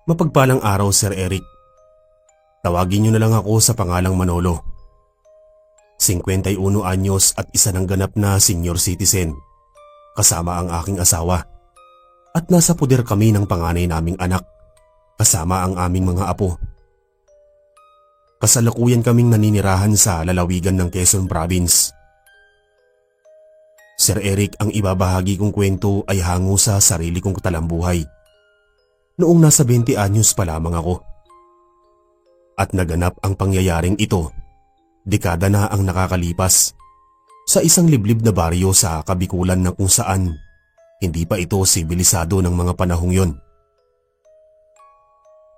Mapagpalang araw, Sir Eric. Tawagin niyo na lang ako sa pangalang Manolo. 51 anyos at isa ng ganap na senior citizen, kasama ang aking asawa. At nasa puder kami ng panganay naming anak, kasama ang aming mga apo. Kasalukuyan kaming naninirahan sa lalawigan ng Quezon Province. Sir Eric, ang ibabahagi kong kwento ay hango sa sarili kong talambuhay. Noong nasa 20 anyos pa lamang ako. At naganap ang pangyayaring ito, dekada na ang nakakalipas, sa isang liblib na baryo sa Kabikulan na kung saan hindi pa ito sibilisado ng mga panahong yon.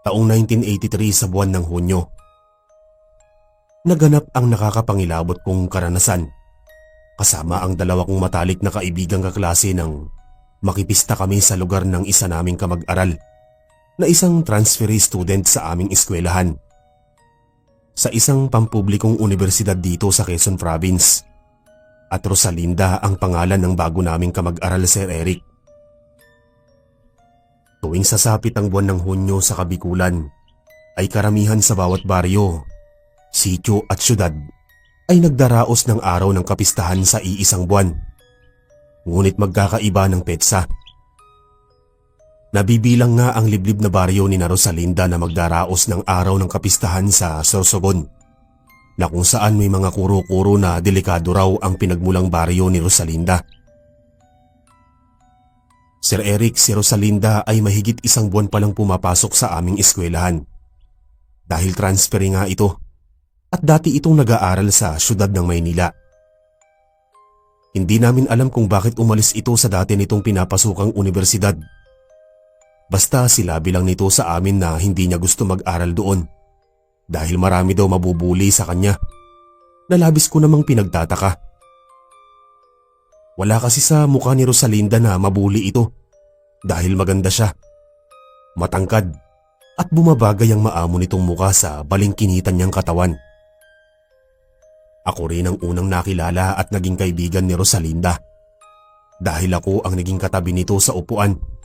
Taong 1983 sa buwan ng Hunyo, naganap ang nakakapangilabot kong karanasan, kasama ang dalawa kong matalik na kaibigang kaklase nang makipista kami sa lugar ng isa naming kamag-aral na isang transferee student sa aming eskwelahan sa isang pampublikong universidad dito sa Quezon Province. At Rosalinda ang pangalan ng bago naming kamag-aral, Sir Eric. Tuwing sasapit ang buwan ng Hunyo sa Kabikulan ay karamihan sa bawat baryo, sityo at syudad ay nagdaraos ng araw ng kapistahan sa iisang buwan. Ngunit magkakaiba ng petsa. Nabibilang nga ang liblib na baryo ni Rosalinda na magdaraos ng araw ng kapistahan sa Sorsogon, na kung saan may mga kuro-kuro na delikado raw ang pinagmulang baryo ni Rosalinda. Sir Eric, si Rosalinda ay mahigit isang buwan palang pumapasok sa aming eskwelahan. Dahil transferi nga ito at dati itong nag-aaral sa syudad ng Maynila. Hindi namin alam kung bakit umalis ito sa dati nitong pinapasukang universidad. Basta sinabi lang nito sa amin na hindi niya gusto mag-aral doon dahil marami daw mabubuli sa kanya. Nalabis ko namang pinagtataka. Wala kasi sa mukha ni Rosalinda na mabuli ito dahil maganda siya, matangkad at bumabagay ang maamo nitong mukha sa balingkinitan niyang katawan. Ako rin ang unang nakilala at naging kaibigan ni Rosalinda dahil ako ang naging katabi nito sa upuan.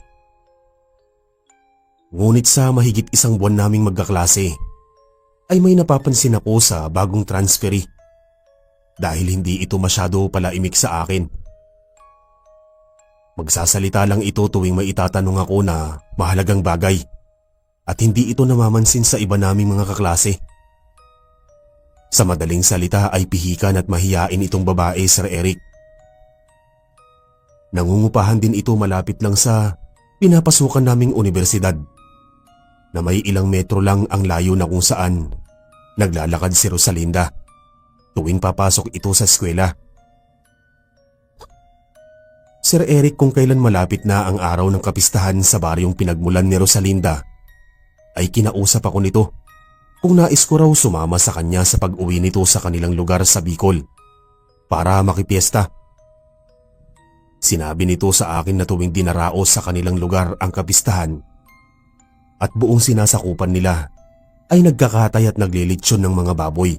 Ngunit sa mahigit isang buwan naming magkaklase ay may napapansin ako sa bagong transferee dahil hindi ito masyado palaimik sa akin. Magsasalita lang ito tuwing may itatanong ako na mahalagang bagay at hindi ito namamansin sa iba naming mga kaklase. Sa madaling salita ay pihikan at mahiyain itong babae, Sir Eric. Nangungupahan din ito malapit lang sa pinapasukan naming universidad na may ilang metro lang ang layo na kung saan naglalakad si Rosalinda tuwing papasok ito sa eskwela. Sir Eric, kung kailan malapit na ang araw ng kapistahan sa baryong pinagmulan ni Rosalinda, ay kinausap ako nito kung nais ko raw sumama sa kanya sa pag-uwi nito sa kanilang lugar sa Bicol para makipiesta. Sinabi nito sa akin na tuwing dinaraos sa kanilang lugar ang kapistahan at buong sinasakupan nila ay nagkakatay at naglilitsyon ng mga baboy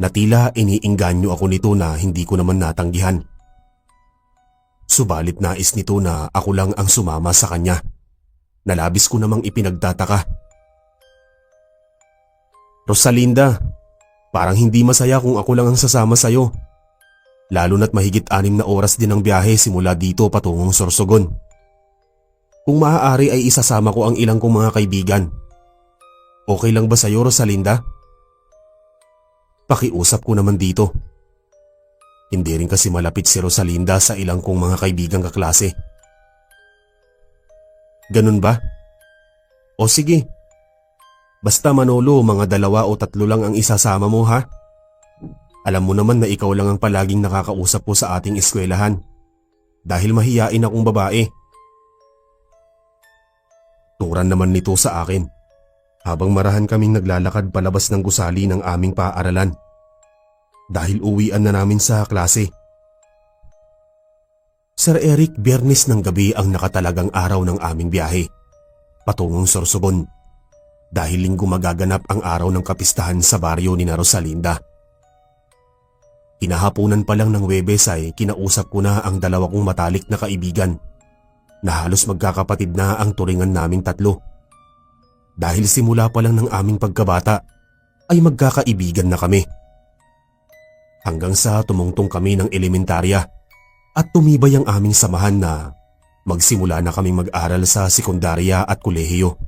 na tila iniingganyo ako nito na hindi ko naman natanggihan. Subalit nais nito na ako lang ang sumama sa kanya. Nalabis ko namang ipinagtataka. Rosalinda, parang hindi masaya kung ako lang ang sasama sayo. Lalo na't mahigit 6 na oras din ang biyahe simula dito patungong Sorsogon. Kung maaari ay isasama ko ang ilang kong mga kaibigan. Okay lang ba sayo, Rosalinda? Pakiusap ko naman dito. Hindi rin kasi malapit si Rosalinda sa ilang kong mga kaibigang kaklase. Ganun ba? O sige. Basta Manolo, mga 2 o 3 lang ang isasama mo, ha? Alam mo naman na ikaw lang ang palaging nakakausap ko sa ating eskwelahan dahil mahiyain akong babae. Turan naman nito sa akin habang marahan kaming naglalakad palabas ng gusali ng aming paaralan dahil uwian na namin sa klase. Sir Eric, Biyernes ng gabi ang nakatalagang araw ng aming biyahe patungong Sorsogon dahil Linggo magaganap ang araw ng kapistahan sa baryo ni Rosalinda. Hinahapunan pa lang ng Huwebes ay kinausap ko na ang 2 kong matalik na kaibigan na halos magkakapatid na ang turingan naming 3. dahil simula pa lang ng aming pagkabata ay magkakaibigan na kami. Hanggang sa tumungtong kami ng elementarya at tumibay ang aming samahan na magsimula na kaming mag-aral sa sekundarya at kolehiyo.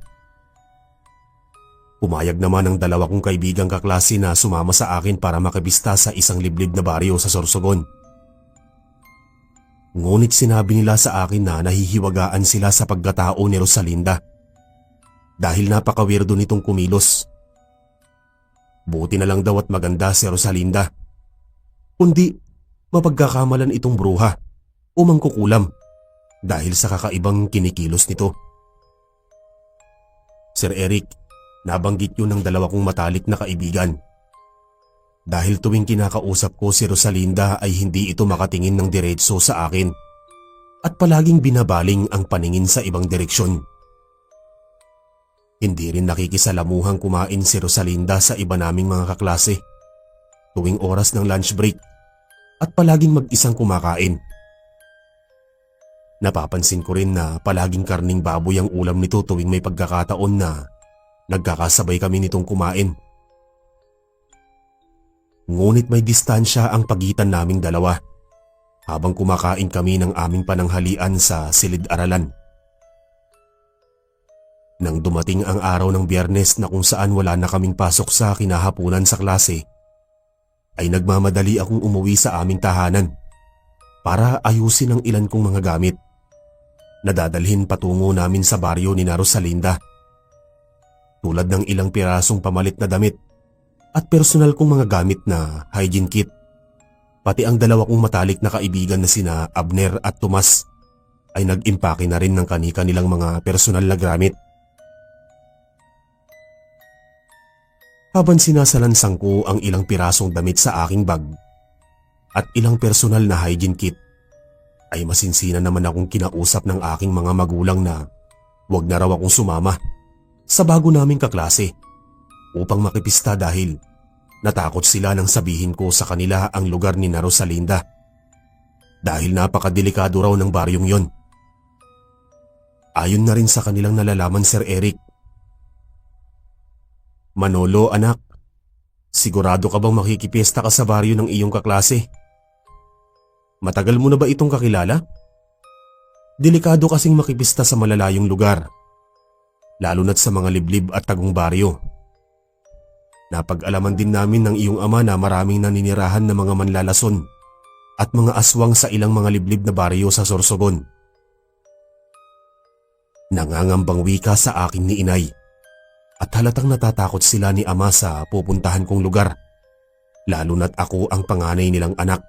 Pumayag naman ang dalawa kong kaibigang kaklase na sumama sa akin para makibista sa isang liblib na baryo sa Sorsogon. Ngunit sinabi nila sa akin na nahihiwagaan sila sa pagkatao ni Rosalinda dahil napaka-weirdo nitong kumilos. Buti na lang daw at maganda si Rosalinda, kundi mapagkakamalan itong bruha o mangkukulam dahil sa kakaibang kinikilos nito. Sir Eric, nabanggit yun ng dalawa kong matalik na kaibigan. Dahil tuwing kinakausap ko si Rosalinda ay hindi ito makatingin ng diretso sa akin at palaging binabaling ang paningin sa ibang direksyon. Hindi rin nakikisalamuhang kumain si Rosalinda sa iba naming mga kaklase tuwing oras ng lunch break at palaging mag-isang kumakain. Napapansin ko rin na palaging karning baboy ang ulam nito tuwing may pagkakataon na nagkakasabay kami nitong kumain. Ngunit may distansya ang pagitan naming dalawa habang kumakain kami ng aming pananghalian sa silid-aralan. Nang dumating ang araw ng Biyernes na kung saan wala na kaming pasok sa kinahapunan sa klase, ay nagmamadali akong umuwi sa aming tahanan para ayusin ang ilan kong mga gamit na dadalhin patungo namin sa baryo ni Rosalinda, tulad ng ilang pirasong pamalit na damit at personal kong mga gamit na hygiene kit. Pati ang dalawa kong matalik na kaibigan na sina Abner at Tomas ay nag-impake na rin ng kani-kanilang mga personal na gamit. Habang sinasalansang ko ang ilang pirasong damit sa aking bag at ilang personal na hygiene kit, ay masinsina naman akong kinausap ng aking mga magulang na wag na raw akong sumama sa bago naming kaklase upang makipista dahil natakot sila nang sabihin ko sa kanila ang lugar ni Rosalinda dahil napakadelikado raw ng baryong yon. Ayon na rin sa kanilang nalalaman, Sir Eric. Manolo, anak, sigurado ka bang makikipesta ka sa baryo ng iyong kaklase? Matagal mo na ba itong kakilala? Delikado kasing makipista sa malalayong lugar, lalo na't sa mga liblib at tagong baryo. Napag-alaman din namin ng iyong ama na maraming naninirahan na mga manlalason at mga aswang sa ilang mga liblib na baryo sa Sorsogon. Nangangambang wika sa akin ni inay at halatang natatakot sila ni ama sa pupuntahan kong lugar, lalo na't ako ang panganay nilang anak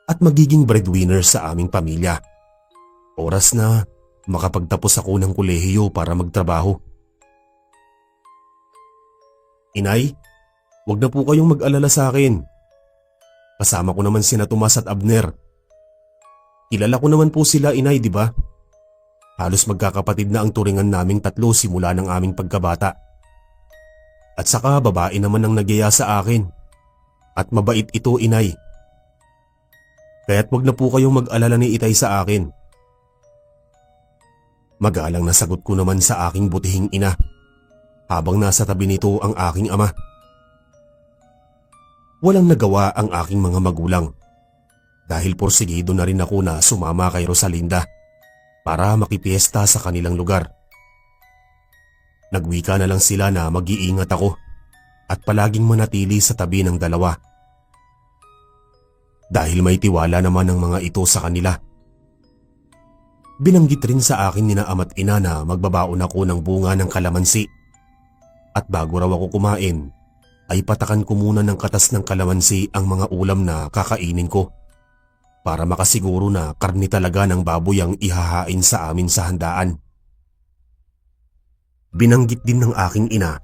at magiging breadwinner sa aming pamilya. Oras na makapagtapos ako ng kolehiyo para magtrabaho. Inay, wag na po kayong mag-alala sa akin. Kasama ko naman sina Tomas at Abner. Kilala ko naman po sila, inay, di ba? Halos magkakapatid na ang turingan naming tatlo simula ng aming pagkabata. At saka babae naman ang nagyaya sa akin. At mabait ito, inay. Kaya't wag na po kayong mag-alala ni itay sa akin. Magalang na sagot ko naman sa aking butihing ina habang nasa tabi nito ang aking ama. Walang nagawa ang aking mga magulang dahil porsigido na rin ako na sumama kay Rosalinda para makipiesta sa kanilang lugar. Nagwika na lang sila na mag-iingat ako at palaging manatili sa tabi ng dalawa. Dahil may tiwala naman ng mga ito sa kanila. Binanggit rin sa akin nina ama't ina na magbabaon ako ng bunga ng kalamansi. At bago raw ako kumain, ay patakan ko muna ng katas ng kalamansi ang mga ulam na kakainin ko para makasiguro na karni talaga ng baboy ang ihahain sa amin sa handaan. Binanggit din ng aking ina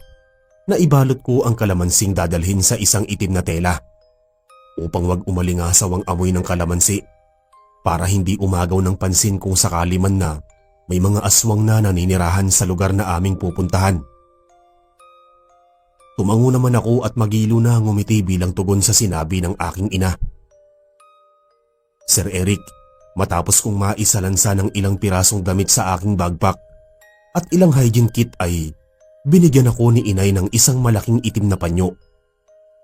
na ibalot ko ang kalamansing dadalhin sa isang itim na tela upang wag umalingasaw ang amoy ng kalamansi para hindi umagaw ng pansin kung sakali man na may mga aswang na naninirahan sa lugar na aming pupuntahan. Tumango naman ako at magilo na ngumiti bilang tugon sa sinabi ng aking ina. Sir Eric, matapos kong maisalansa ng ilang pirasong damit sa aking backpack at ilang hygiene kit ay binigyan ako ni inay ng isang malaking itim na panyo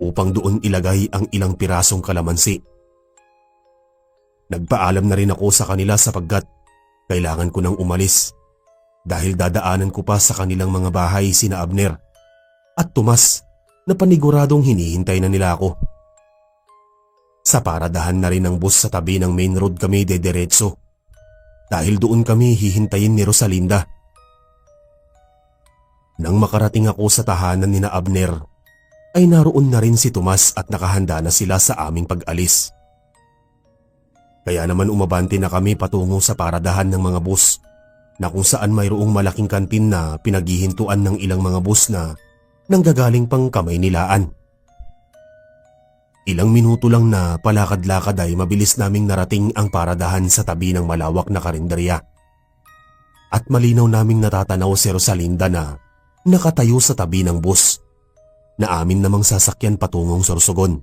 upang doon ilagay ang ilang pirasong kalamansi. Nagpaalam na rin ako sa kanila sapagkat kailangan ko nang umalis dahil dadaanan ko pa sa kanilang mga bahay sina Abner at Tomas na paniguradong hinihintay na nila ako. Sa paradahan na rin ng bus sa tabi ng main road kami dederetso dahil doon kami hihintayin ni Rosalinda. Nang makarating ako sa tahanan ni na Abner, ay naroon na rin si Tomas at nakahanda na sila sa aming pag-alis. Kaya naman umabante na kami patungo sa paradahan ng mga bus na kung saan mayroong malaking kantin na pinaghihintuan ng ilang mga bus na nanggagaling pang Kamaynilaan. Ilang minuto lang na palakad-lakad ay mabilis naming narating ang paradahan sa tabi ng malawak na karinderya. At malinaw naming natatanaw si Rosalinda na nakatayo sa tabi ng bus na amin namang sasakyan patungong Sorsogon.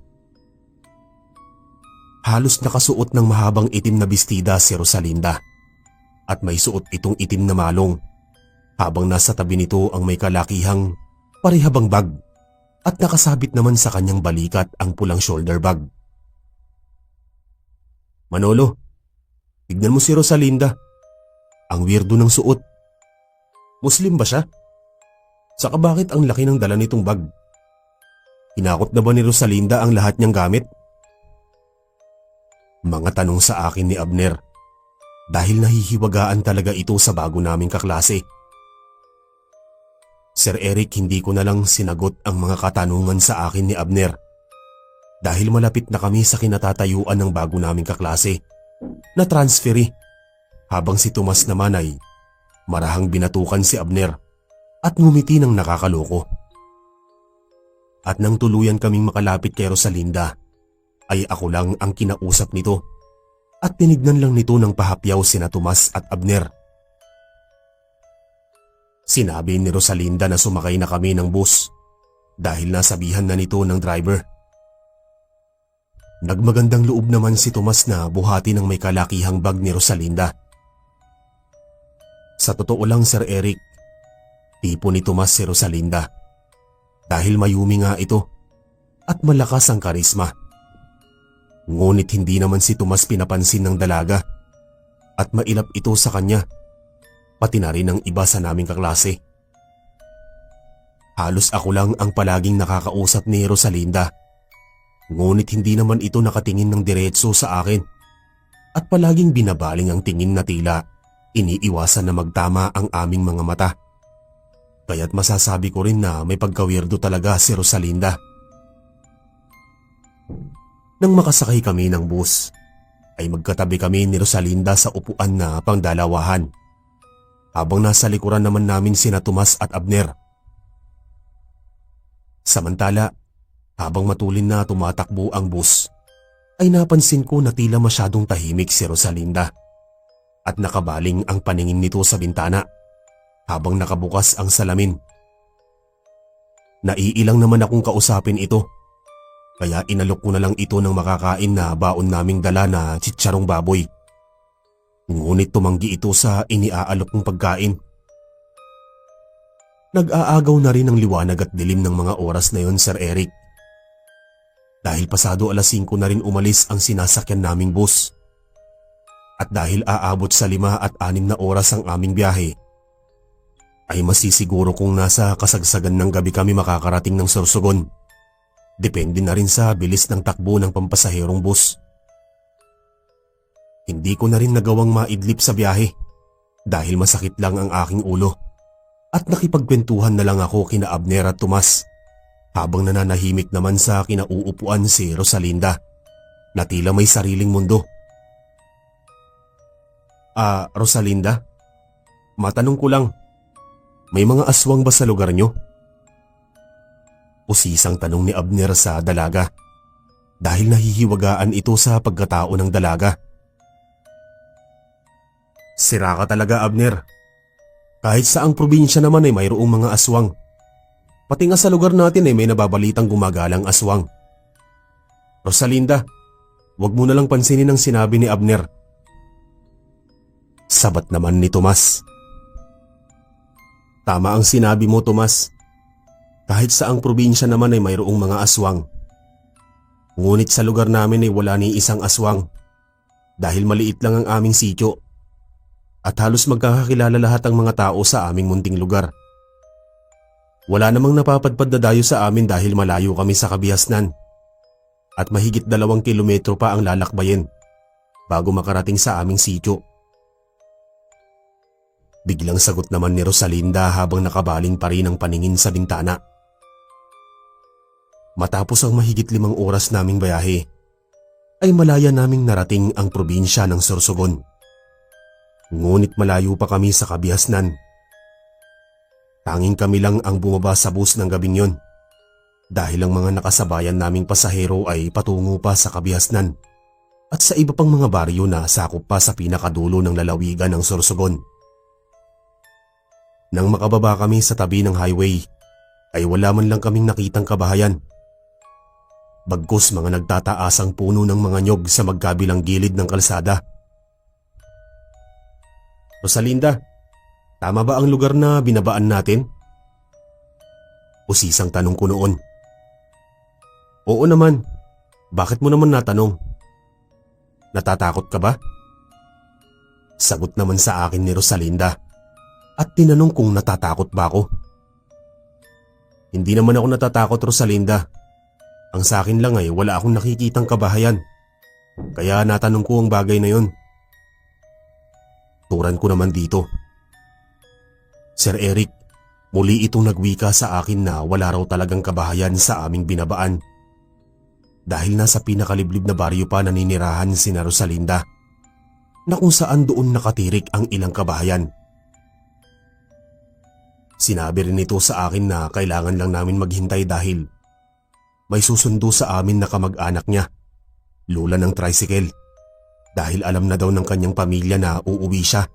Halos nakasuot ng mahabang itim na bestida si Rosalinda at may suot itong itim na malong habang nasa tabi nito ang may kalakihang parihabang bag at nakasabit naman sa kanyang balikat ang pulang shoulder bag. Manolo, tignan mo si Rosalinda. Ang weirdo ng suot. Muslim ba siya? Saka bakit ang laki ng dala nitong bag? Hinakot na ba ni Rosalinda ang lahat niyang gamit? Mga tanong sa akin ni Abner dahil nahihiwagaan talaga ito sa bago naming kaklase. Sir Eric, hindi ko na lang sinagot ang mga katanungan sa akin ni Abner dahil malapit na kami sa kinatatayuan ng bago naming kaklase na transferi habang si Tomas naman ay marahang binatukan si Abner at ngumiti ng nakakaloko. At nang tuluyan kaming makalapit kay Rosalinda ay ako lang ang kinausap nito at tinignan lang nito ng pahapyaw sina Tomas at Abner. Sinabi ni Rosalinda na sumakay na kami ng bus dahil nasabihan na nito ng driver. Nagmagandang loob naman si Tomas na buhati ng may kalakihang bag ni Rosalinda. Sa totoo lang, Sir Eric, tipo ni Tomas si Rosalinda dahil mayumi nga ito at malakas ang karisma. Ngunit hindi naman si Tomas pinapansin ng dalaga at mailap ito sa kanya, pati na rin ang iba sa naming kaklase. Halos ako lang ang palaging nakakausap ni Rosalinda, ngunit hindi naman ito nakatingin ng diretso sa akin at palaging binabaling ang tingin na tila iniiwasan na magtama ang aming mga mata. Kaya't masasabi ko rin na may pagkawirdo talaga si Rosalinda. Nang makasakay kami ng bus, ay magkatabi kami ni Rosalinda sa upuan na pangdalawahan, habang nasa likuran naman namin sina Tomas at Abner. Samantala, habang matulin na tumatakbo ang bus, ay napansin ko na tila masyadong tahimik si Rosalinda at nakabaling ang paningin nito sa bintana habang nakabukas ang salamin. Naiilang naman akong kausapin ito, kaya inalok ko na lang ito ng makakain na baon naming dala na chicharong baboy. Ngunit tumanggi ito sa iniaalok kong pagkain. Nag-aagaw na rin ang liwanag at dilim ng mga oras na yon, Sir Eric. Dahil pasado 5:00 na rin umalis ang sinasakyan naming bus. At dahil aabot sa 5 at 6 na oras ang aming biyahe, ay masisiguro kung nasa kasagsagan ng gabi kami makakarating ng Sorsogon. Depende na rin sa bilis ng takbo ng pampasaherong bus. Hindi ko na rin nagawang maidlip sa biyahe dahil masakit lang ang aking ulo at nakipagkwentuhan na lang ako kina Abner at Tomas habang nananahimik naman sa kinauupuan si Rosalinda na tila may sariling mundo. Rosalinda, matanong ko lang, may mga aswang ba sa lugar nyo? Usisang tanong ni Abner sa dalaga dahil nahihiwagaan ito sa pagkatao ng dalaga. Sira ka talaga, Abner. Kahit saang probinsya naman ay mayroong mga aswang. Pati nga sa lugar natin ay may nababalitang gumagalang aswang. Rosalinda, wag mo na lang pansinin ang sinabi ni Abner. Sabat naman ni Tomas. Tama ang sinabi mo, Tomas. Kahit saang probinsya naman ay mayroong mga aswang. Ngunit sa lugar namin ay wala ni isang aswang dahil maliit lang ang aming sityo at halos magkakakilala lahat ang mga tao sa aming munting lugar. Wala namang napapadpad na dayo sa amin dahil malayo kami sa kabihasnan at mahigit 2 kilometro pa ang lalakbayin bago makarating sa aming sityo. Biglang sagot naman ni Rosalinda habang nakabaling pa rin ang paningin sa bintana. Matapos ang mahigit 5 oras naming bayahe, ay malaya naming narating ang probinsya ng Sorsogon. Ngunit malayo pa kami sa kabihasnan. Tanging kami lang ang bumaba sa bus ng gabing yon dahil ang mga nakasabayan naming pasahero ay patungo pa sa kabihasnan at sa iba pang mga baryo na sakop pa sa pinakadulo ng lalawigan ng Sorsogon. Nang makababa kami sa tabi ng highway, ay wala man lang kaming nakitang kabahayan. Bagkus mga nagtataasang puno ng mga nyog sa magkabilang gilid ng kalsada. Rosalinda, tama ba ang lugar na binabaan natin? Usisang tanong ko noon. Oo naman, bakit mo naman natanong? Natatakot ka ba? Sagot naman sa akin ni Rosalinda at tinanong kung natatakot ba ako. Hindi naman ako natatakot, Rosalinda. Ang sa akin lang ay wala akong nakikitang kabahayan. Kaya natanong ko ang bagay na yon. Turan ko naman dito. Sir Eric, muli itong nagwika sa akin na wala raw talagang kabahayan sa aming binabaan. Dahil nasa pinakaliblib na baryo pa naninirahan sina Rosalinda, na kung saan doon nakatirik ang ilang kabahayan. Sinabi rin ito sa akin na kailangan lang namin maghintay dahil may susundo sa amin na kamag-anak niya, lula ng tricycle, dahil alam na daw ng kanyang pamilya na uuwi siya.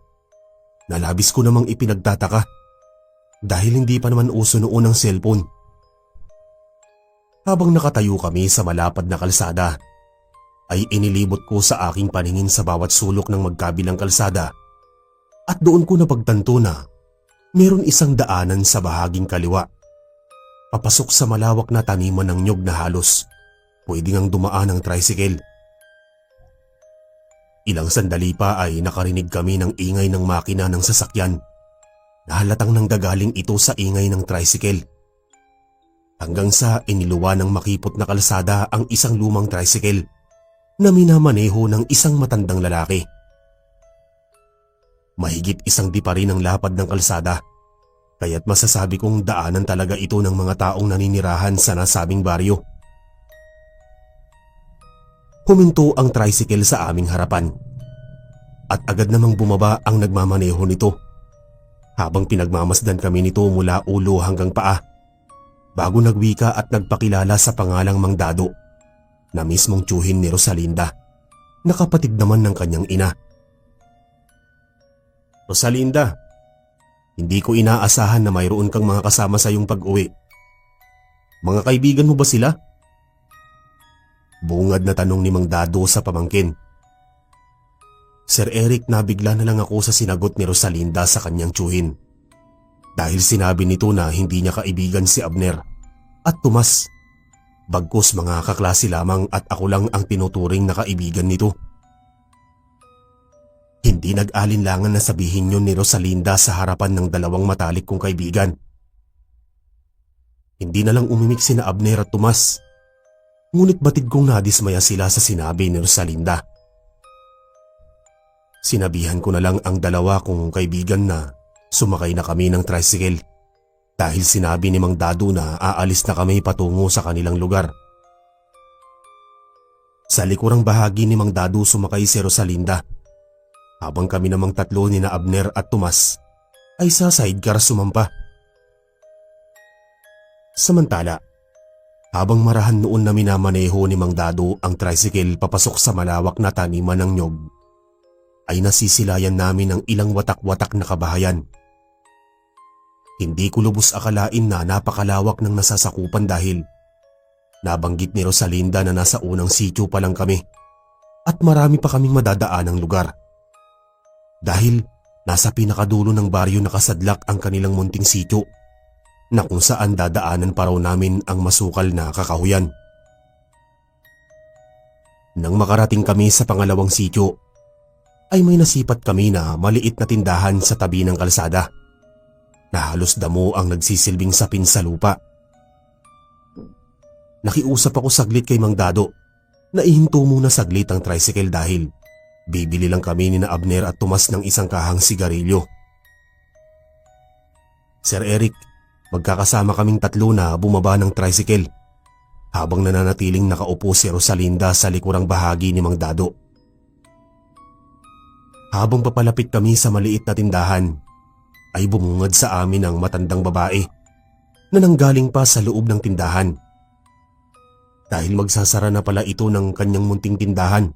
Nalabis ko namang ipinagtataka dahil hindi pa naman uso noon ang cellphone. Habang nakatayo kami sa malapad na kalsada, ay inilibot ko sa aking paningin sa bawat sulok ng magkabilang kalsada at doon ko napagtanto na meron isang daanan sa bahaging kaliwa, papasok sa malawak na taniman ng nyog na halos pwede ngang dumaan ang tricycle. Ilang sandali pa ay nakarinig kami ng ingay ng makina ng sasakyan. Nahalatang nanggagaling ito sa ingay ng tricycle. Hanggang sa iniluwa ng makipot na kalsada ang isang lumang tricycle na minamaneho ng isang matandang lalaki. Mahigit 1 di pa rin ang lapad ng kalsada, kaya't masasabi kong daanan talaga ito ng mga taong naninirahan sa nasabing baryo. Huminto ang tricycle sa aming harapan at agad namang bumaba ang nagmamaneho nito habang pinagmamasdan kami nito mula ulo hanggang paa bago nagwika at nagpakilala sa pangalang Mang Dado na mismong tiyuhin ni Rosalinda na kapatid naman ng kanyang ina. Rosalinda, hindi ko inaasahan na mayroon kang mga kasama sa iyong pag-uwi. Mga kaibigan mo ba sila? Bungad na tanong ni Mang Dado sa pamangkin. Sir Eric, nabigla na lang ako sa sinagot ni Rosalinda sa kanyang tiyuhin. Dahil sinabi nito na hindi niya kaibigan si Abner at Tomas. Bagkus mga kaklase lamang at ako lang ang tinuturing na kaibigan nito. Hindi nag-alinlangan na sabihin yun ni Rosalinda sa harapan ng 2 matalik kong kaibigan. Hindi na lang umimik sina Abner at Tomas. Ngunit batid kong nadismaya sila sa sinabi ni Rosalinda. Sinabihan ko na lang ang 2 kong kaibigan na sumakay na kami ng tricycle dahil sinabi ni Mang Dado na aalis na kami patungo sa kanilang lugar. Sa likurang bahagi ni Mang Dado sumakay si Rosalinda habang kami namang 3 ni na Abner at Tomas ay sa sidecar sumampa. Samantala, habang marahan noon na minamaneho ni Mang Dado ang tricycle papasok sa malawak na taniman ng nyog, ay nasisilayan namin ang ilang watak-watak na kabahayan. Hindi ko lubos akalain na napakalawak ng nasasakupan dahil nabanggit ni Rosalinda na nasa unang sityo pa lang kami at marami pa kaming madadaanang lugar. Dahil Nasa pinakadulo ng baryo nakasadlak ang kanilang munting sityo na kung saan dadaanan pa raw namin ang masukal na kakahuyan. Nang makarating kami sa pangalawang sityo, ay may nasipat kami na maliit na tindahan sa tabi ng kalsada na halos damo ang nagsisilbing sapin sa lupa. Nakiusap ako saglit kay Mang Dado na ihinto muna saglit ang tricycle dahil bibili lang kami ni na Abner at Tomas ng isang kahang sigarilyo. Sir Eric, magkakasama kaming tatlo na bumaba ng tricycle habang nananatiling nakaupo si Rosalinda sa likurang bahagi ni Mang Dado. Habang papalapit kami sa maliit na tindahan, ay bumungad sa amin ang matandang babae na nanggaling pa sa loob ng tindahan. Dahil magsasara na pala ito ng kanyang munting tindahan,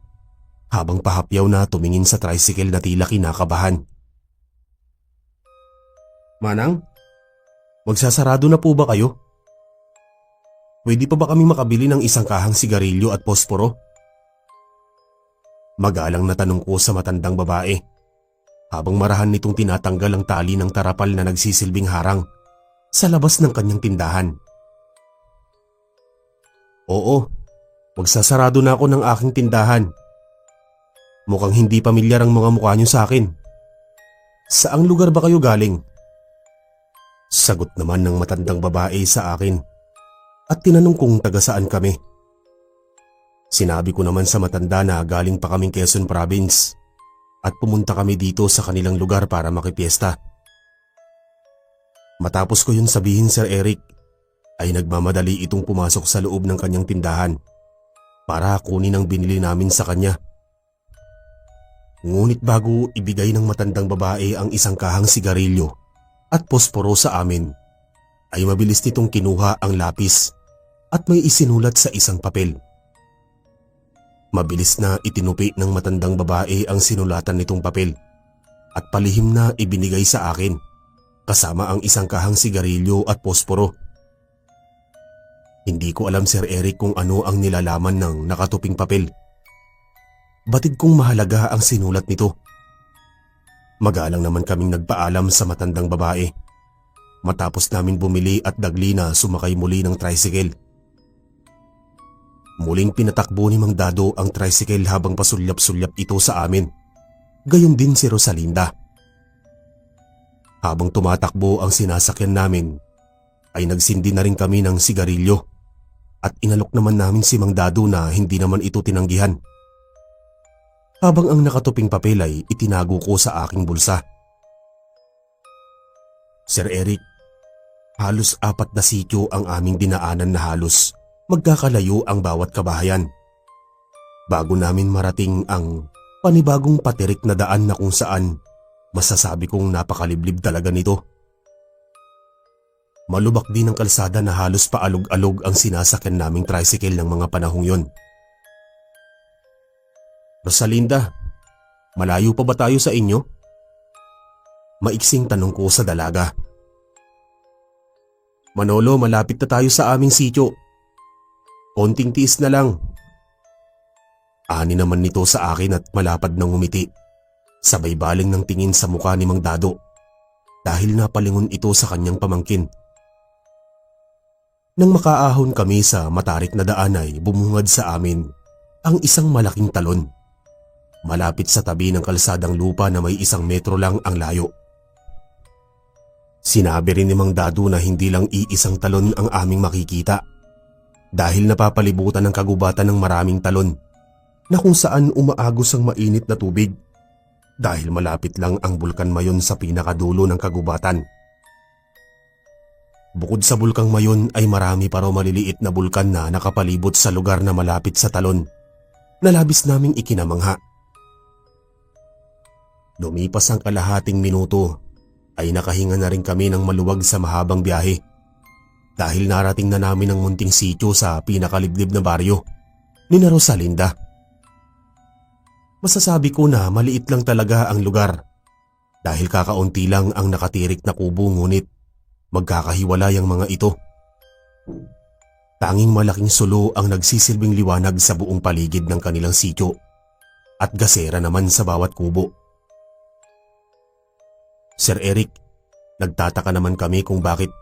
habang pahapyaw na tumingin sa tricycle na tila kinakabahan. Manang, magsasarado na po ba kayo? Pwede pa ba kami makabili ng isang kahang sigarilyo at posporo? Magalang na tanong ko sa matandang babae habang marahan nitong tinatanggal ang tali ng tarapal na nagsisilbing harang sa labas ng kanyang tindahan. Oo, magsasarado na ako ng aking tindahan. Mukhang hindi pamilyar ang mga mukha niyo sa akin. Saang lugar ba kayo galing? Sagot naman ng matandang babae sa akin at tinanong kung taga saan kami. Sinabi ko naman sa matanda na galing pa kaming Quezon Province at pumunta kami dito sa kanilang lugar para makipiesta. Matapos ko yun sabihin, Sir Eric, ay nagmamadali itong pumasok sa loob ng kanyang tindahan para kunin ang binili namin sa kanya. Ngunit bago ibigay ng matandang babae ang isang kahang sigarilyo at posporo sa amin, ay mabilis nitong kinuha ang lapis at may isinulat sa isang papel. Mabilis na itinupi ng matandang babae ang sinulatan nitong papel at palihim na ibinigay sa akin kasama ang isang kahang sigarilyo at posporo. Hindi ko alam, Sir Eric, kung ano ang nilalaman ng nakatuping papel. Batid kong mahalaga ang sinulat nito. Magalang naman kaming nagpaalam sa matandang babae matapos namin bumili at dagli na sumakay muli ng tricycle. Muling pinatakbo ni Mang Dado ang tricycle habang pasulyap-sulyap ito sa amin. Gayon din si Rosalinda. Habang tumatakbo ang sinasakyan namin, ay nagsindi na rin kami ng sigarilyo at inalok naman namin si Mang Dado na hindi naman ito tinanggihan. Habang ang nakatuping papel ay itinago ko sa aking bulsa. Sir Eric, halos 4 na sityo ang aming dinaanan na halos magkakalayo ang bawat kabahayan bago namin marating ang panibagong patirik na daan na kung saan masasabi kong napakaliblib talaga nito. Malubak din ang kalsada na halos paalog-alog ang sinasakyan naming tricycle ng mga panahong yon. Rosalinda, malayo pa ba tayo sa inyo? Maiksing tanong ko sa dalaga. Manolo, malapit na tayo sa aming sityo. Konting tiis na lang. Ani naman nito sa akin at malapad nang ngumiti. Sabay baling ng tingin sa mukha ni Mang Dado dahil napalingon ito sa kanyang pamangkin. Nang makaahon kami sa matarik na daan ay bumungad sa amin ang isang malaking talon. Malapit sa tabi ng kalsadang lupa na may 1 metro lang ang layo. Sinabi rin ni Mang Dado na hindi lang iisang talon ang aming makikita dahil napapalibutan ng kagubatan ng maraming talon na kung saan umaagos ang mainit na tubig dahil malapit lang ang Bulkan Mayon sa pinakadulo ng kagubatan. Bukod sa Bulkang Mayon ay marami pa raw maliliit na bulkan na nakapalibot sa lugar na malapit sa talon na labis naming ikinamangha. Lumipas ang kalahating minuto ay nakahinga na rin kami ng maluwag sa mahabang biyahe dahil narating na namin ang munting sityo sa pinakaliblib na baryo ni na Rosalinda. Masasabi ko na maliit lang talaga ang lugar dahil kakaunti lang ang nakatirik na kubo ngunit magkakahiwalay ang mga ito. Tanging malaking sulo ang nagsisilbing liwanag sa buong paligid ng kanilang sityo at gasera naman sa bawat kubo. Sir Eric, nagtataka naman kami kung bakit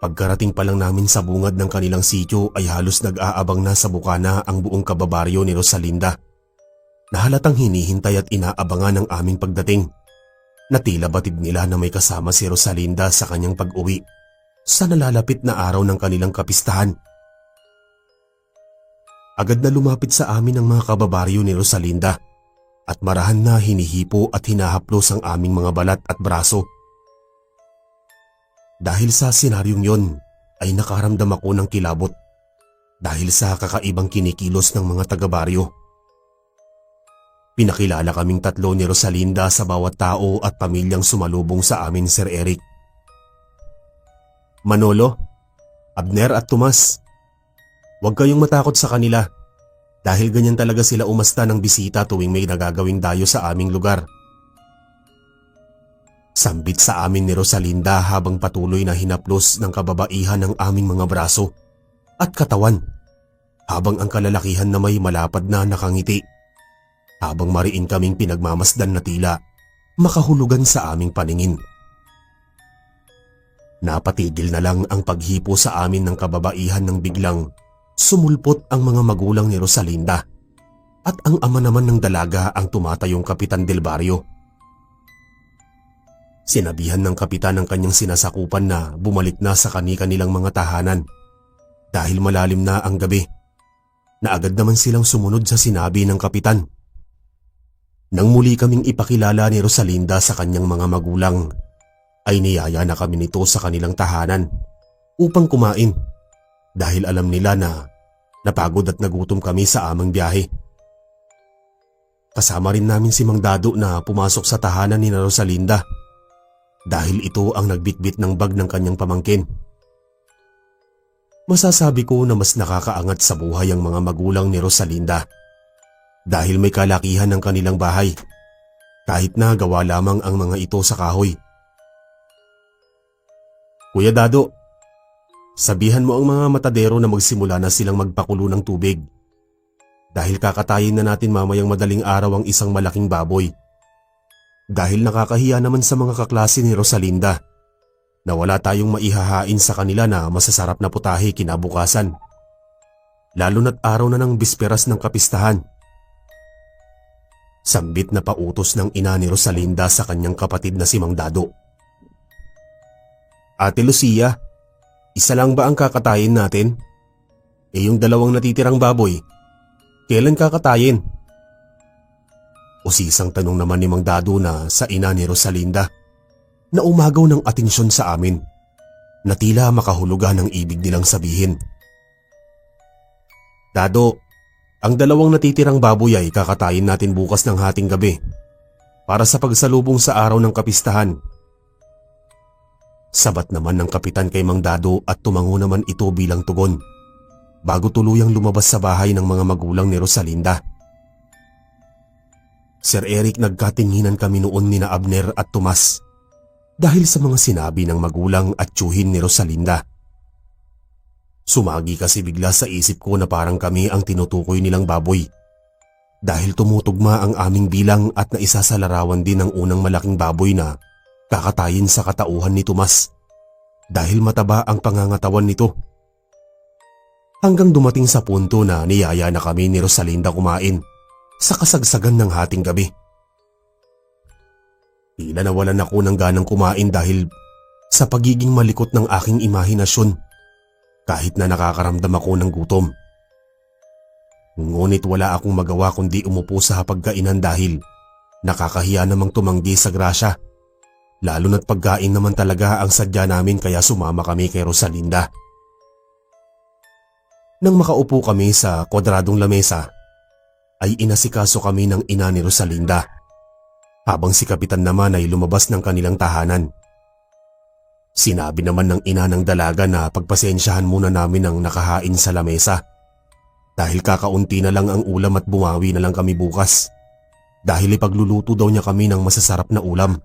pagkarating pa lang namin sa bungad ng kanilang sityo ay halos nag-aabang na sa bukana ang buong kababaryo ni Rosalinda, na halatang hinihintay at inaabangan ang aming pagdating, na tila batid nila na may kasama si Rosalinda sa kanyang pag-uwi sa nalalapit na araw ng kanilang kapistahan. Agad na lumapit sa amin ang mga kababaryo ni Rosalinda at marahan na hinihipo at hinahaplos ang aming mga balat at braso. Dahil sa senaryong yon ay nakaramdam ako ng kilabot dahil sa kakaibang kinikilos ng mga taga-baryo. Pinakilala kaming tatlo ni Rosalinda sa bawat tao at pamilyang sumalubong sa amin, Sir Eric. Manolo, Abner at Tomas, huwag kayong matakot sa kanila dahil ganyan talaga sila umasta ng bisita tuwing may nagagawing dayo sa aming lugar. Sambit sa amin ni Rosalinda habang patuloy na hinaplos ng kababaihan ng aming mga braso at katawan, habang ang kalalakihan na may malapad na nakangiti, habang mariin kaming pinagmamasdan na tila makahulugan sa aming paningin. Napatigil na lang ang paghipo sa amin ng kababaihan nang biglang sumulpot ang mga magulang ni Rosalinda at ang ama naman ng dalaga ang tumatayong kapitan del barrio. Sinabihan ng kapitan ng kanyang sinasakupan na bumalik na sa kani-kanilang mga tahanan dahil malalim na ang gabi, na agad naman silang sumunod sa sinabi ng kapitan. Nang muli kaming ipakilala ni Rosalinda sa kanyang mga magulang, ay niyaya na kami nito sa kanilang tahanan upang kumain dahil alam nila na napagod at nagutom kami sa aming biyahe. Kasama rin namin si Mang Dado na pumasok sa tahanan ni Rosalinda dahil ito ang nagbitbit ng bag ng kanyang pamangkin. Masasabi ko na mas nakakaangat sa buhay ang mga magulang ni Rosalinda dahil may kalakihan ng kanilang bahay kahit na gawa lamang ang mga ito sa kahoy. Kuya Dado, sabihan mo ang mga matadero na magsimula na silang magpakulo ng tubig dahil kakatayin na natin mamayang madaling araw ang isang malaking baboy. Dahil nakakahiya naman sa mga kaklase ni Rosalinda na wala tayong maihahain sa kanila na masasarap na putahe kinabukasan, lalo na't araw na ng bisperas ng kapistahan. Sambit na pautos ng ina ni Rosalinda sa kanyang kapatid na si Mang Dado. Ate Lucia, isa lang ba ang kakatayin natin? Yung dalawang natitirang baboy, kailan kakatayin? Usisang tanong naman ni Mang Dado na sa ina ni Rosalinda na umagaw ng atensyon sa amin na tila makahulugan ng ibig nilang sabihin. Dado, ang dalawang natitirang baboy ay kakatayin natin bukas ng hating gabi para sa pagsalubong sa araw ng kapistahan. Sabat naman ng kapitan kay Mang Dado at tumango naman ito bilang tugon bago tuluyang lumabas sa bahay ng mga magulang ni Rosalinda. Sir Eric, nagkatinginan kami noon ni na Abner at Tomas dahil sa mga sinabi ng magulang at tiyuhin ni Rosalinda. Sumagi kasi bigla sa isip ko na parang kami ang tinutukoy nilang baboy dahil tumutugma ang aming bilang at naisasalarawan din ang unang malaking baboy na kakatayin sa katauhan ni Tomas dahil mataba ang pangangatawan nito. Hanggang dumating sa punto na niyaya na kami ni Rosalinda kumain sa kasagsagan ng hating gabi. Tila nawalan ako ng ganang kumain dahil sa pagiging malikot ng aking imahinasyon kahit na nakakaramdam ako ng gutom. Ngunit wala akong magawa kundi umupo sa hapagkainan dahil nakakahiya namang tumanggi sa grasya, lalo na't pagkain naman talaga ang sadya namin kaya sumama kami kay Rosalinda. Nang makaupo kami sa kwadradong lamesa, ay inasikaso kami ng ina ni Rosalinda, habang si kapitan naman ay lumabas ng kanilang tahanan. Sinabi naman ng ina ng dalaga na pagpasensyahan muna namin ang nakahain sa lamesa dahil kakaunti na lang ang ulam at bumawi na lang kami bukas dahil ipagluluto daw niya kami ng masasarap na ulam.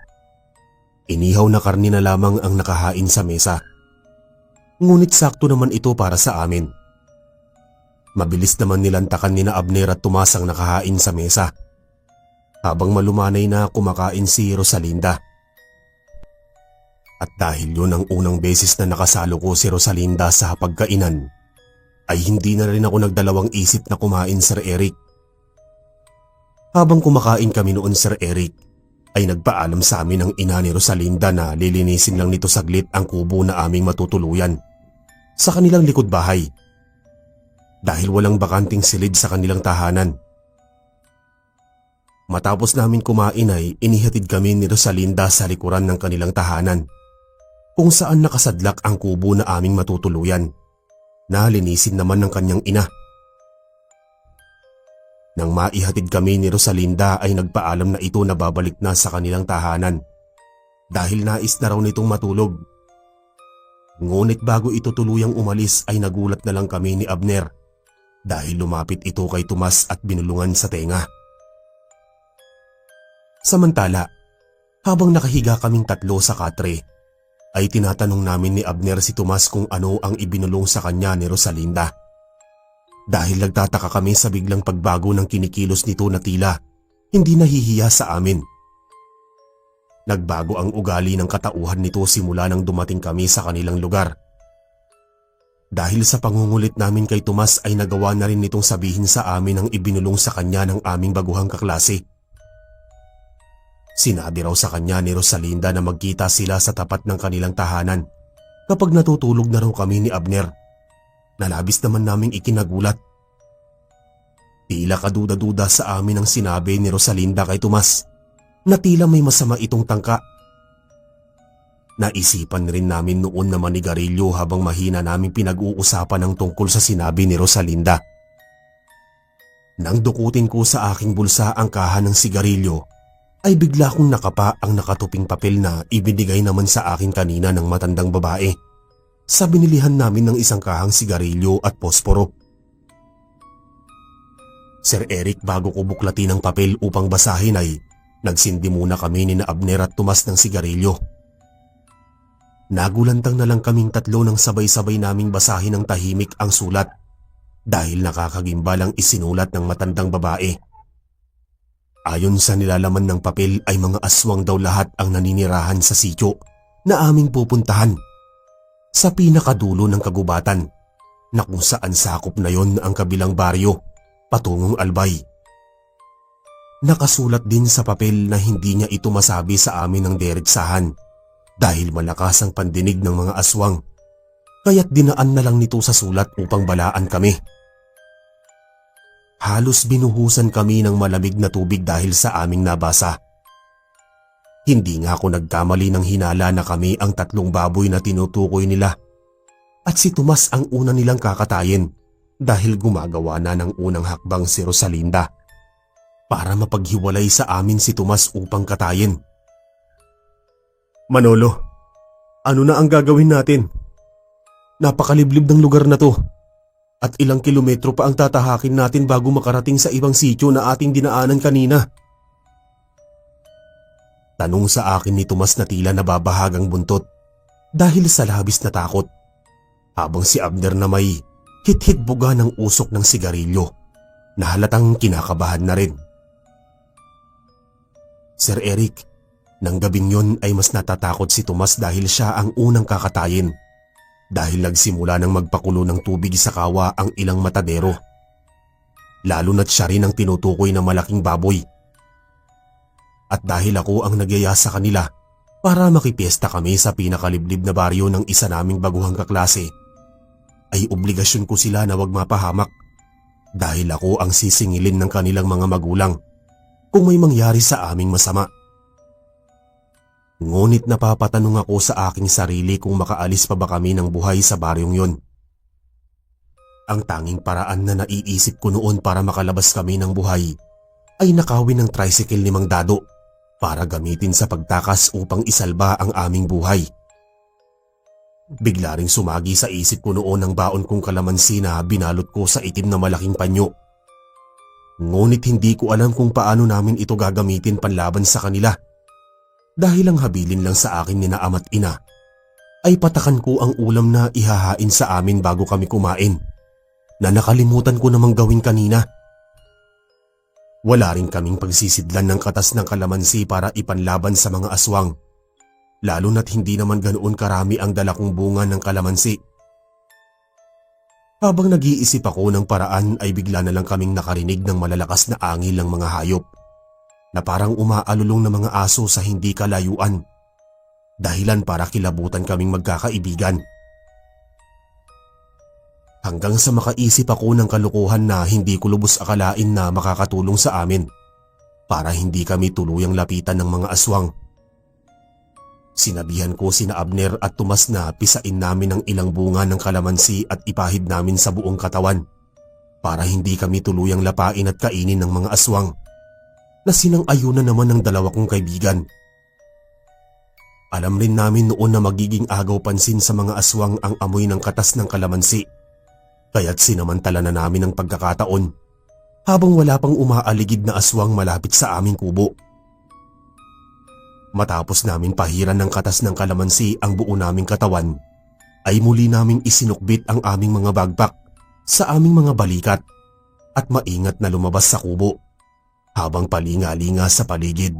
Inihaw na karni na lamang ang nakahain sa mesa. Ngunit sakto naman ito para sa amin. Mabilis naman nilantakan ni na Abner at Tomas ang nakahain sa mesa habang malumanay na kumakain si Rosalinda. At dahil yun ang unang beses na nakasalo ko si Rosalinda sa hapagkainan, ay hindi na rin ako nagdalawang isip na kumain, Sir Eric. Habang kumakain kami noon, Sir Eric, ay nagpaalam sa amin ang ina ni Rosalinda na lilinisin lang nito saglit ang kubo na aming matutuluyan sa kanilang likod bahay dahil walang bakanting silid sa kanilang tahanan. Matapos namin kumain ay inihatid kami ni Rosalinda sa likuran ng kanilang tahanan kung saan nakasadlak ang kubo na aming matutuluyan na linisin naman ng kanyang ina. Nang maihatid kami ni Rosalinda ay nagpaalam na ito na babalik na sa kanilang tahanan dahil nais na raw nitong matulog. Ngunit bago ito tuluyang umalis ay nagulat na lang kami ni Abner dahil lumapit ito kay Tomas at binulungan sa tenga. Samantala, habang nakahiga kaming tatlo sa katre, ay tinatanong namin ni Abner si Tomas kung ano ang ibinulong sa kanya ni Rosalinda. Dahil nagtataka kami sa biglang pagbago ng kinikilos nito na tila hindi nahihiya sa amin. Nagbago ang ugali ng katauhan nito simula nang dumating kami sa kanilang lugar. Dahil sa pangungulit namin kay Tomas ay nagawa na rin nitong sabihin sa amin ang ibinulong sa kanya ng aming baguhang kaklase. Sinabi raw sa kanya ni Rosalinda na magkita sila sa tapat ng kanilang tahanan kapag natutulog na raw kami ni Abner. Nalabis naman naming ikinagulat. Tila kaduda-duda sa amin ang sinabi ni Rosalinda kay Tomas na tila may masama itong tangka. Naisipan rin namin noon na manigarilyo habang mahina naming pinag-uusapan ang tungkol sa sinabi ni Rosalinda. Nang dukutin ko sa aking bulsa ang kaha ng sigarilyo, ay bigla kong nakapa ang nakatuping papel na ibinigay naman sa akin kanina ng matandang babae sa binilihan namin ng isang kahang sigarilyo at posporo. Sir Eric, bago ko buklatin ang papel upang basahin ay nagsindi muna kami ni Abner at Tomas ng sigarilyo. Nagulantang na lang kaming tatlo nang sabay-sabay naming basahin ng tahimik ang sulat dahil nakakagimbalang isinulat ng matandang babae. Ayon sa nilalaman ng papel ay mga aswang daw lahat ang naninirahan sa sityo na aming pupuntahan sa pinakadulo ng kagubatan na kung saan sakop na yon ang kabilang baryo patungong Albay. Nakasulat din sa papel na hindi niya ito masabi sa amin ng diretsahan dahil malakas ang pandinig ng mga aswang, kaya't dinaan na lang nito sa sulat upang balaan kami. Halos binuhusan kami ng malamig na tubig dahil sa aming nabasa. Hindi nga ako nagkamali ng hinala na kami ang tatlong baboy na tinutukoy nila at si Tomas ang una nilang kakatayin dahil gumagawa na ng unang hakbang si Rosalinda para mapaghiwalay sa amin si Tomas upang katayin. Manolo, ano na ang gagawin natin? Napakaliblib ng lugar na to. At ilang kilometro pa ang tatahakin natin bago makarating sa ibang sityo na ating dinaanan kanina. Tanong sa akin ni Tomas na tila nababahagang buntot dahil sa labis na takot, habang si Abner na may hit-hit buga ng usok ng sigarilyo na halatang kinakabahan na rin. Sir Eric, nang gabing yon ay mas natatakot si Tomas dahil siya ang unang kakatayin. Dahil nagsimula ng magpakulo ng tubig sa kawa ang ilang matadero. Lalo na't siya rin ang tinutukoy na malaking baboy. At dahil ako ang nagyaya sa kanila para makipiesta kami sa pinakaliblib na baryo ng isa naming baguhang kaklase, ay obligasyon ko sila na wag mapahamak dahil ako ang sisingilin ng kanilang mga magulang kung may mangyari sa aming masama. Ngunit napapatanong ako sa aking sarili kung makaalis pa ba kami ng buhay sa baryong yon. Ang tanging paraan na naiisip ko noon para makalabas kami ng buhay ay nakawin ng tricycle ni Mang Dado para gamitin sa pagtakas upang isalba ang aming buhay. Bigla ring sumagi sa isip ko noon ang baon kong kalamansi na binalot ko sa itim na malaking panyo. Ngunit hindi ko alam kung paano namin ito gagamitin panlaban sa kanila. Dahil ang habilin lang sa akin ni na ama't ina ay patakan ko ang ulam na ihahain sa amin bago kami kumain na nakalimutan ko namang gawin kanina. Wala rin kaming pagsisidlan ng katas ng kalamansi para ipanlaban sa mga aswang lalo na't hindi naman ganoon karami ang dala kong bunga ng kalamansi. Habang nag-iisip ako ng paraan ay bigla na lang kaming nakarinig ng malalakas na angil ng mga hayop na parang umaalulong na mga aso sa hindi kalayuan. Dahilan para kilabutan kaming magkakaibigan. Hanggang sa makaisip ako ng kalukuhan na hindi ko lubos akalain na makakatulong sa amin para hindi kami tuluyang lapitan ng mga aswang. Sinabihan ko sina Abner at Tomas na pisain namin ang ilang bunga ng kalamansi at ipahid namin sa buong katawan para hindi kami tuluyang lapain at kainin ng mga aswang na sinang-ayunan naman ng dalawa kong kaibigan. Alam rin namin noon na magiging agaw pansin sa mga aswang ang amoy ng katas ng kalamansi, kaya't sinamantala na namin ang pagkakataon habang wala pang umaaligid na aswang malapit sa aming kubo. Matapos namin pahiran ng katas ng kalamansi ang buo naming katawan, ay muli naming isinukbit ang aming mga bagpak sa aming mga balikat at maingat na lumabas sa kubo habang palinga-linga sa paligid.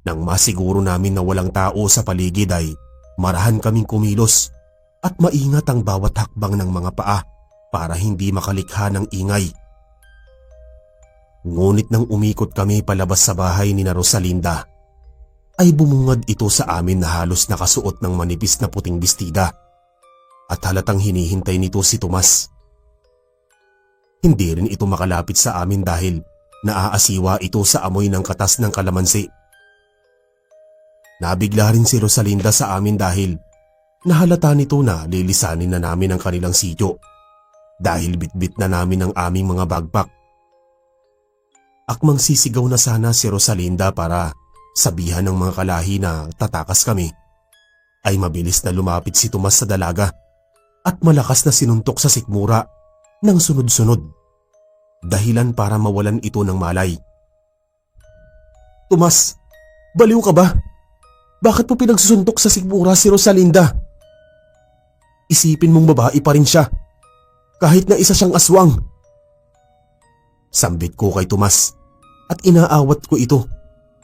Nang masiguro namin na walang tao sa paligid ay marahan kaming kumilos at maingat ang bawat hakbang ng mga paa para hindi makalikha ng ingay. Ngunit nang umikot kami palabas sa bahay ni Rosalinda, ay bumungad ito sa amin na halos nakasuot ng manipis na puting bestida at halatang hinihintay nito si Tomas. Hindi rin ito makalapit sa amin dahil naaasiwa ito sa amoy ng katas ng kalamansi. Nabigla rin si Rosalinda sa amin dahil nahalata nito na lilisanin na namin ang kanilang sityo dahil bitbit na namin ang aming mga bagpak. Akmang sisigaw na sana si Rosalinda para sabihan ng mga kalahi na tatakas kami, ay mabilis na lumapit si Tomas sa dalaga at malakas na sinuntok sa sikmura ng sunod-sunod, dahilan para mawalan ito ng malay. "Tomas, baliw ka ba? Bakit mo pinagsusuntok sa sikmura si Rosalinda? Isipin mong babae pa rin siya, kahit na isa siyang aswang." Sambit ko kay Tomas at inaawat ko ito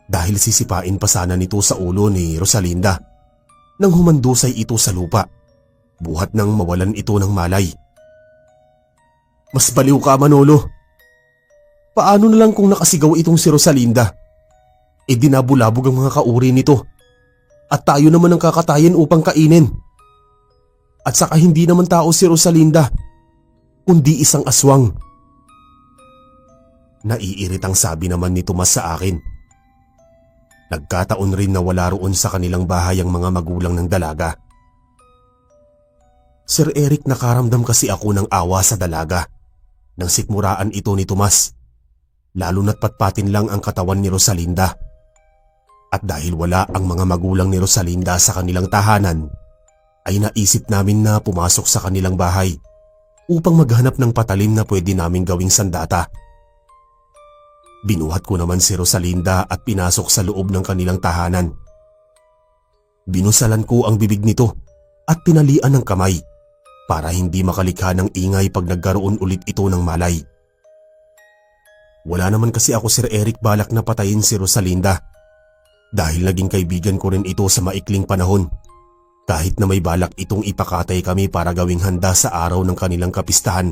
dahil sisipain pa sana nito sa ulo ni Rosalinda nang humandusay ito sa lupa, buhat nang mawalan ito ng malay. "Mas baliw ka, Manolo. Paano na lang kung nakasigaw itong si Rosalinda? E dinabulabog ang mga kauri nito at tayo naman ang kakatayin upang kainin. At saka hindi naman tao si Rosalinda, kundi isang aswang." Naiiritang sabi naman ni Tomas sa akin. Nagkataon rin na wala roon sa kanilang bahay ang mga magulang ng dalaga. "Sir Eric, nakaramdam kasi ako ng awa sa dalaga nang sikmuraan ito ni Tomas, lalo na't patpatin lang ang katawan ni Rosalinda. At dahil wala ang mga magulang ni Rosalinda sa kanilang tahanan, ay naisip namin na pumasok sa kanilang bahay upang maghanap ng patalim na pwede naming gawing sandata. Binuhat ko naman si Rosalinda at pinasok sa loob ng kanilang tahanan. Binusalan ko ang bibig nito at tinalian ng kamay para hindi makalikha ng ingay pag nagkaroon ulit ito ng malay. Wala naman kasi ako, Sir Eric, balak na patayin si Rosalinda dahil naging kaibigan ko rin ito sa maikling panahon, kahit na may balak itong ipakatay kami para gawing handa sa araw ng kanilang kapistahan.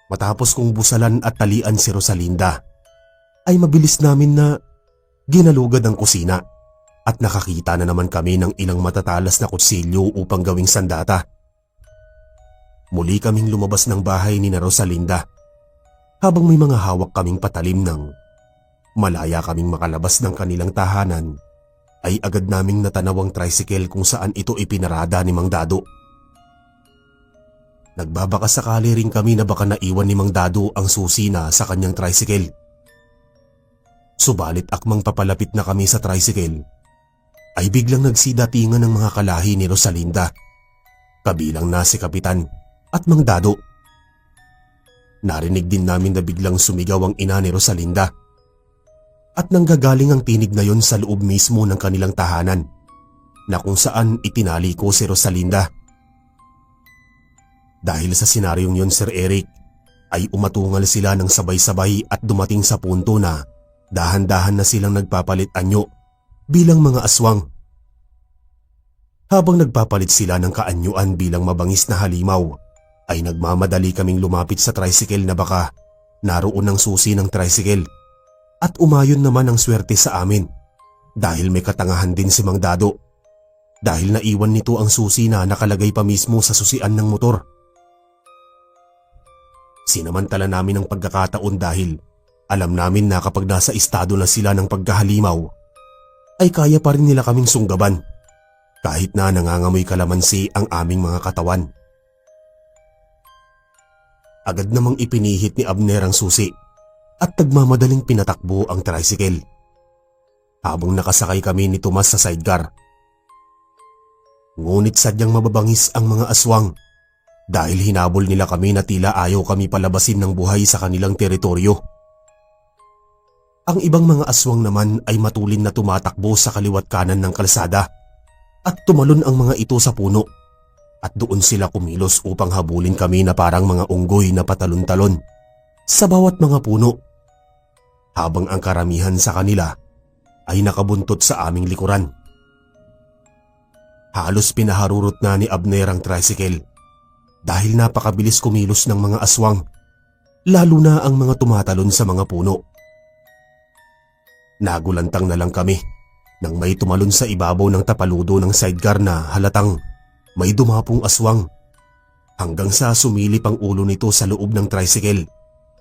Matapos kong busalan at talian si Rosalinda, ay mabilis namin na ginalugad ang kusina at nakakita na naman kami ng ilang matatalas na kutsilyo upang gawing sandata. Muli kaming lumabas ng bahay ni Rosalinda habang may mga hawak kaming patalim. Ng malaya kaming makalabas ng kanilang tahanan, ay agad naming natanaw ang tricycle kung saan ito ipinarada ni Mang Dado. Nagbabaka sakali rin kami na baka naiwan ni Mang Dado ang susi na sa kanyang tricycle. Subalit akmang papalapit na kami sa tricycle, ay biglang nagsidatingan ng mga kalahi ni Rosalinda, kabilang na si Kapitan at Mang Dado. Narinig din namin na biglang sumigaw ang ina ni Rosalinda at nanggagaling ang tinig na yon sa loob mismo ng kanilang tahanan, na kung saan itinali ko si Rosalinda. Dahil sa senaryong yon, Sir Eric, ay umatungal sila ng sabay-sabay at dumating sa punto na dahan-dahan na silang nagpapalit anyo bilang mga aswang. Habang nagpapalit sila ng kaanyuan bilang mabangis na halimaw, ay nagmamadali kaming lumapit sa tricycle na baka naroon ang susi ng tricycle. At umayon naman ang swerte sa amin dahil may katangahan din si Mang Dado dahil naiwan nito ang susi na nakalagay pa mismo sa susian ng motor. Sinamantala namin ang pagkakataon dahil alam namin na kapag nasa estado na sila ng pagkahalimaw ay kaya pa rin nila kaming sunggaban kahit na nangangamoy kalamansi ang aming mga katawan. Agad namang ipinihit ni Abner ang susi at nagmamadaling pinatakbo ang tricycle. Habang nakasakay kami ni Tomas sa sidecar. Ngunit sadyang mababangis ang mga aswang dahil hinabol nila kami na tila ayaw kami palabasin ng buhay sa kanilang teritoryo. Ang ibang mga aswang naman ay matulin na tumatakbo sa kaliwat kanan ng kalsada at tumalon ang mga ito sa puno at doon sila kumilos upang habulin kami na parang mga unggoy na patalon-talon sa bawat mga puno. Habang ang karamihan sa kanila ay nakabuntot sa aming likuran. Halos pinaharurot na ni Abner ang tricycle dahil napakabilis kumilos ng mga aswang, lalo na ang mga tumatalon sa mga puno. Nagulantang na lang kami nang may tumalon sa ibabaw ng tapaludo ng sidecar na halatang may dumapong aswang hanggang sa sumilip ang ulo nito sa loob ng tricycle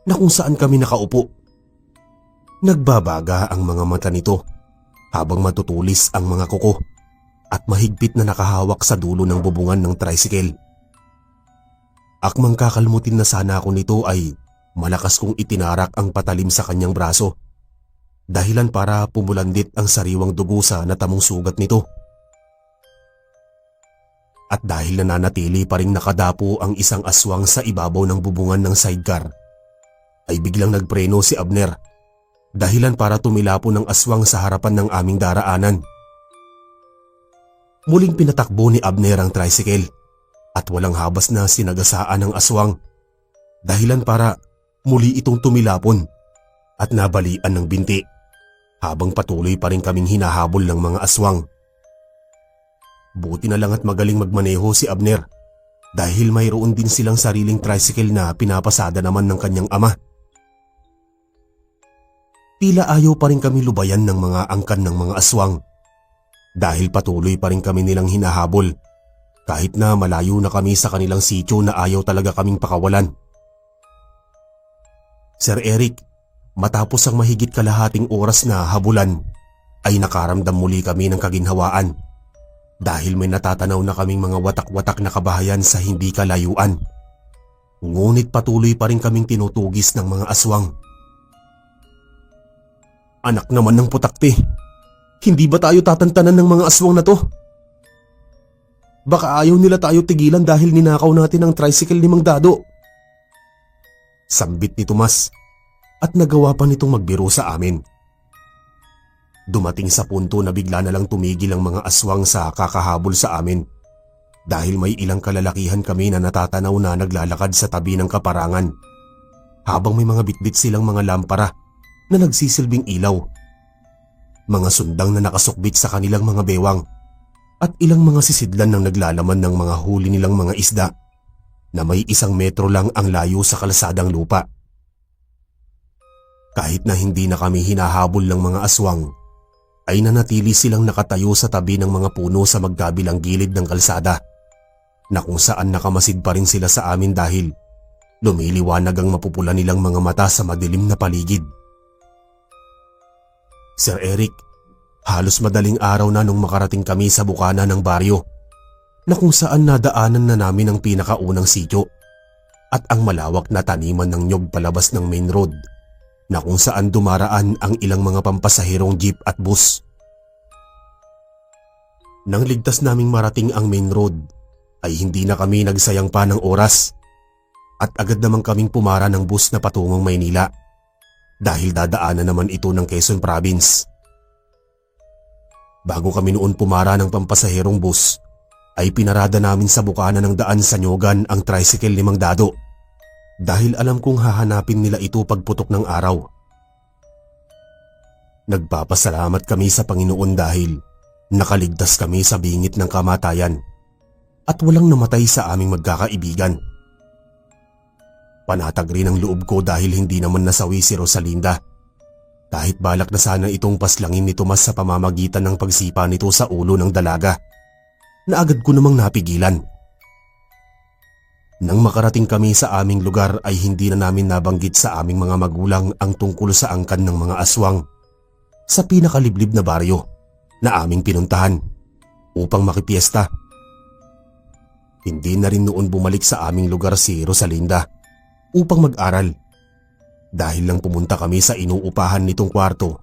na kung saan kami nakaupo. Nagbabaga ang mga mata nito habang matutulis ang mga kuko at mahigpit na nakahawak sa dulo ng bubungan ng tricycle. Akmang kakalmutin na sana ako nito ay malakas kong itinarak ang patalim sa kanyang braso, dahilan para pumulandit ang sariwang dugo sa natamong sugat nito. At dahil nananatili pa ring nakadapo ang isang aswang sa ibabaw ng bubungan ng sidecar, ay biglang nagpreno si Abner, dahilan para tumilapo ng aswang sa harapan ng aming daraanan. Muling pinatakbo ni Abner ang tricycle at walang habas na sinagasaan ng aswang, dahilan para muli itong tumilapon at nabalian ng binti habang patuloy pa rin kaming hinahabol ng mga aswang. Buti na lang at magaling magmaneho si Abner dahil mayroon din silang sariling tricycle na pinapasada naman ng kanyang ama. Tila ayaw pa rin kami lubayan ng mga angkan ng mga aswang dahil patuloy pa rin kami nilang hinahabol kahit na malayo na kami sa kanilang sityo na ayaw talaga kaming pakawalan. Sir Eric, matapos ang mahigit kalahating oras na habulan ay nakaramdam muli kami ng kaginhawaan dahil may natatanaw na kaming mga watak-watak na kabahayan sa hindi kalayuan. Ngunit patuloy pa rin kaming tinutugis ng mga aswang. Anak naman ng putakti, hindi ba tayo tatantanan ng mga aswang na to? Baka ayaw nila tayo tigilan dahil ninakaw natin ang tricycle ni Mang Dado. Sambit ni Tomas at nagawa pa nitong magbiro sa amin. Dumating sa punto na bigla na lang tumigil ang mga aswang sa kakahabol sa amin dahil may ilang kalalakihan kami na natatanaw na naglalakad sa tabi ng kaparangan habang may mga bitbit silang mga lampara na nagsisilbing ilaw. Mga sundang na nakasukbit sa kanilang mga bewang at ilang mga sisidlan ng naglalaman ng mga huli nilang mga isda na may 1 metro lang ang layo sa kalsadang lupa. Kahit na hindi na kami hinahabol ng mga aswang, ay nanatili silang nakatayo sa tabi ng mga puno sa magkabilang gilid ng kalsada na kung saan nakamasid pa rin sila sa amin dahil lumiliwanag ang mapupula nilang mga mata sa madilim na paligid. Sir Eric, halos madaling araw na nung makarating kami sa bukana ng baryo na kung saan nadaanan na namin ang pinakaunang sityo at ang malawak na taniman ng nyog palabas ng main road na kung saan dumaraan ang ilang mga pampasahirong jeep at bus. Nang ligtas naming marating ang main road ay hindi na kami nagsayang pa ng oras at agad namang kaming pumara ng bus na patungong Maynila dahil dadaanan naman ito ng Quezon Province. Bago kami noon pumara ng pampasahirong bus ay pinarada namin sa bukana ng daan sa Nyogan ang tricycle ni Mang Dado dahil alam kong hahanapin nila ito pagputok ng araw. Nagpapasalamat kami sa Panginoon dahil nakaligtas kami sa bingit ng kamatayan at walang namatay sa aming magkakaibigan. Panatag rin ang loob ko dahil hindi naman nasawi si Rosalinda. Kahit balak na sana itong paslangin ni Tomas sa pamamagitan ng pagsipa nito sa ulo ng dalaga, na agad ko namang napigilan. Nang makarating kami sa aming lugar ay hindi na namin nabanggit sa aming mga magulang ang tungkol sa angkan ng mga aswang sa pinakaliblib na baryo na aming pinuntahan upang makipiesta. Hindi na rin noon bumalik sa aming lugar si Rosalinda upang mag-aral. Dahil lang pumunta kami sa inuupahan nitong kwarto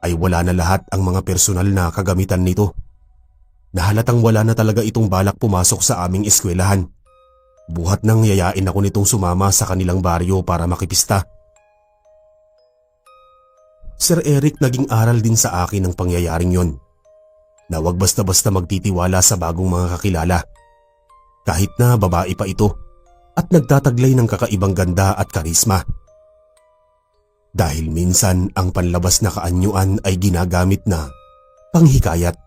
ay wala na lahat ang mga personal na kagamitan nito. Nahalatang wala na talaga itong balak pumasok sa aming eskwelahan. Buhat nang yayain ako nitong sumama sa kanilang baryo para makipista. Sir Eric, naging aral din sa akin ang pangyayaring yon, na wag basta-basta magtitiwala sa bagong mga kakilala. Kahit na babae pa ito at nagtataglay ng kakaibang ganda at karisma. Dahil minsan ang panlabas na kaanyuan ay ginagamit na panghikayat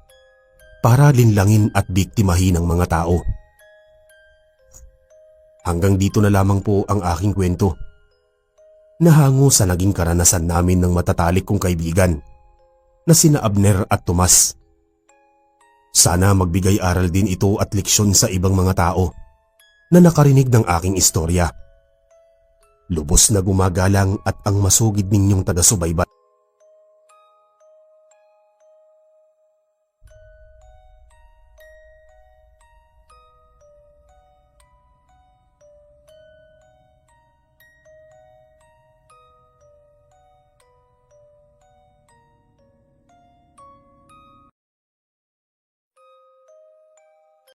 para linlangin at biktimahin ang mga tao. Hanggang dito na lamang po ang aking kwento. Nahango sa naging karanasan namin ng matatalik kong kaibigan na sina Abner at Tomas. Sana magbigay aral din ito at leksyon sa ibang mga tao na nakarinig ng aking istorya. Lubos na gumagalang at ang masugid ninyong taga-subaybay